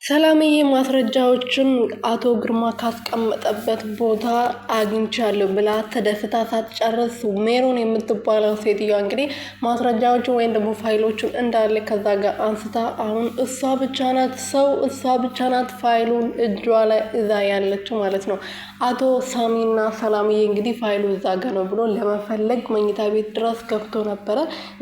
ሰላምዬ ማስረጃዎችን አቶ ግርማ ካስቀመጠበት ቦታ አግኝቻለሁ ብላ ተደስታ ሳትጨርስ ሜሮን የምትባለው ሴትዮዋ እንግዲህ ማስረጃዎችን ወይም ደግሞ ፋይሎቹን እንዳለ ከዛ ጋር አንስታ አሁን እሷ ብቻ ናት ፋይሉን እጇ ላይ እዛ ያለችው ማለት ነው። አቶ ሳሚና ሰላምዬ እንግዲህ ፋይሉ እዛ ጋ ነው ብሎ ለመፈለግ መኝታ ቤት ድረስ ገብቶ ነበረ።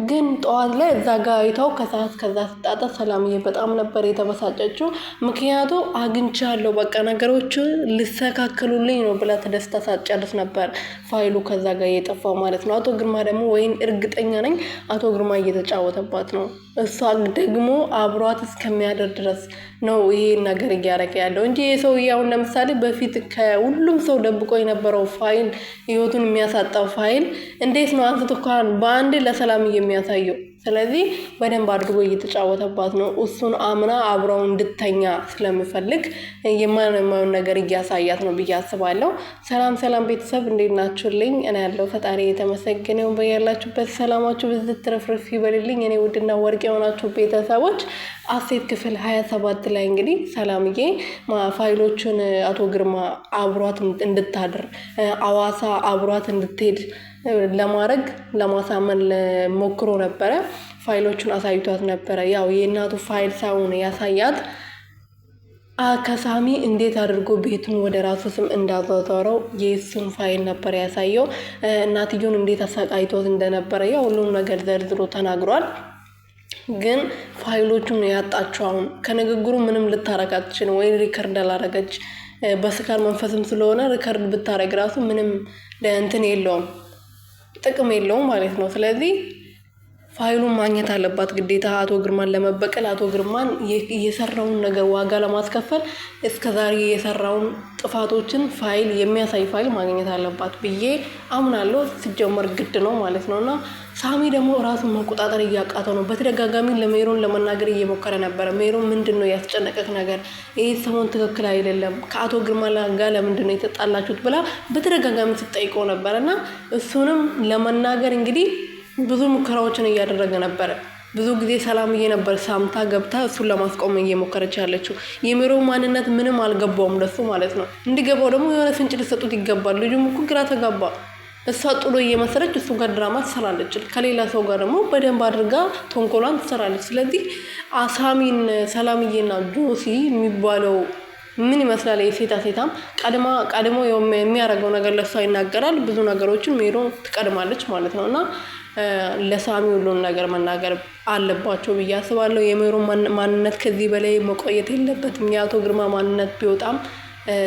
ግን ጠዋት ላይ እዛ ጋ አይተው ከሰዓት ከዛ ስጣጣ ሰላምዬ በጣም ነበር የተበሳጨችው። ምክንያቱ አግኝቻለሁ በቃ ነገሮች ሊስተካከሉልኝ ነው ብላ ተደስታ ሳትጨርስ ነበር ፋይሉ ከዛ ጋር የጠፋው ማለት ነው። አቶ ግርማ ደግሞ ወይን እርግጠኛ ነኝ አቶ ግርማ እየተጫወተባት ነው። እሷ ደግሞ አብሯት እስከሚያደር ድረስ ነው ይሄን ነገር እያደረገ ያለው እንጂ የሰውዬው አሁን ለምሳሌ በፊት ከሁሉም ሰው ደብቆ የነበረው ፋይል ህይወቱን የሚያሳጣው ፋይል እንዴት ነው አንስቶ እንኳን በአንድ ለሰላም የሚያሳየው? ስለዚህ በደንብ አድርጎ እየተጫወተባት ነው። እሱን አምና አብረው እንድተኛ ስለምፈልግ የማንኛውን ነገር እያሳያት ነው ብዬ አስባለሁ። ሰላም ቤተሰብ እንዴት ናችሁልኝ? እኔ ያለው ፈጣሪ የተመሰገነው በያላችሁበት ሰላማችሁ ብዝት ትረፍርፍ ይበልልኝ። እኔ ውድና ወርቅ የሆናችሁ ቤተሰቦች አሴት ክፍል 27 ላይ እንግዲህ ሰላምዬ ፋይሎቹን አቶ ግርማ አብሯት እንድታድር አዋሳ አብሯት እንድትሄድ ለማድረግ ለማሳመን ሞክሮ ነበረ። ፋይሎቹን አሳይቷት ነበረ። ያው የእናቱ ፋይል ሳይሆን ያሳያት ከሳሚ እንዴት አድርጎ ቤቱን ወደ ራሱ ስም እንዳዛዛረው የእሱን ፋይል ነበር ያሳየው። እናትየውን እንዴት አሰቃይቶት እንደነበረ ያው ሁሉም ነገር ዘርዝሮ ተናግሯል። ግን ፋይሎቹን ያጣቸው አሁን ከንግግሩ ምንም ልታረግ አትችልም። ወይ ሪከርድ አላረገች በስካር መንፈስም ስለሆነ ሪከርድ ብታረግ ራሱ ምንም እንትን የለውም ጥቅም የለውም ማለት ነው። ስለዚህ ፋይሉን ማግኘት አለባት ግዴታ አቶ ግርማን ለመበቀል አቶ ግርማን የሰራውን ነገር ዋጋ ለማስከፈል እስከዛሬ የሰራውን ጥፋቶችን ፋይል የሚያሳይ ፋይል ማግኘት አለባት ብዬ አምናለሁ። ሲጀመር ግድ ነው ማለት ነውና ሳሚ ደግሞ ራሱን መቆጣጠር እያቃተው ነው። በተደጋጋሚ ለሜሮን ለመናገር እየሞከረ ነበረ። ሜሮን ምንድነው ያስጨነቀክ ነገር? ይሄ ሰሞን ትክክል አይደለም። ከአቶ ግርማ ጋር ለምንድነው የተጣላችሁት ብላ በተደጋጋሚ ስትጠይቀው ነበርና እሱንም ለመናገር እንግዲህ ብዙ ሙከራዎችን እያደረገ ነበረ። ብዙ ጊዜ ሰላምዬ ነበር ሳምታ ገብታ እሱን ለማስቆም እየሞከረች ያለችው። የሜሮን ማንነት ምንም አልገባውም ለሱ ማለት ነው። እንዲገባው ደግሞ የሆነ ፍንጭ ሊሰጡት ይገባል። ልጁም እኮ ግራ ተጋባ። እሷ ጥሎ እየመሰለች እሱ ጋር ድራማ ትሰራለች። ከሌላ ሰው ጋር ደግሞ በደንብ አድርጋ ተንኮሏን ትሰራለች። ስለዚህ አሳሚን ሰላምዬና ጆሲ የሚባለው ምን ይመስላል? የሴታም ቀድሞ የሚያደርገው ነገር ለሷ ይናገራል። ብዙ ነገሮችን ሜሮን ትቀድማለች ማለት ነውና ለሳሚ ሁሉን ነገር መናገር አለባቸው ብዬ አስባለሁ። የሜሮን ማንነት ከዚህ በላይ መቆየት የለበትም። የአቶ ግርማ ማንነት ቢወጣም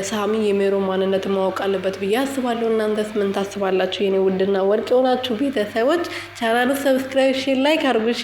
ሳሚ የሜሮን ማንነት ማወቅ አለበት ብዬ አስባለሁ። እናንተስ ምን ታስባላችሁ? የኔ ውድና ወርቅ የሆናችሁ ቤተሰቦች ቻናሉን ሰብስክራይብ፣ ሼር፣ ላይክ አድርጉ። እሺ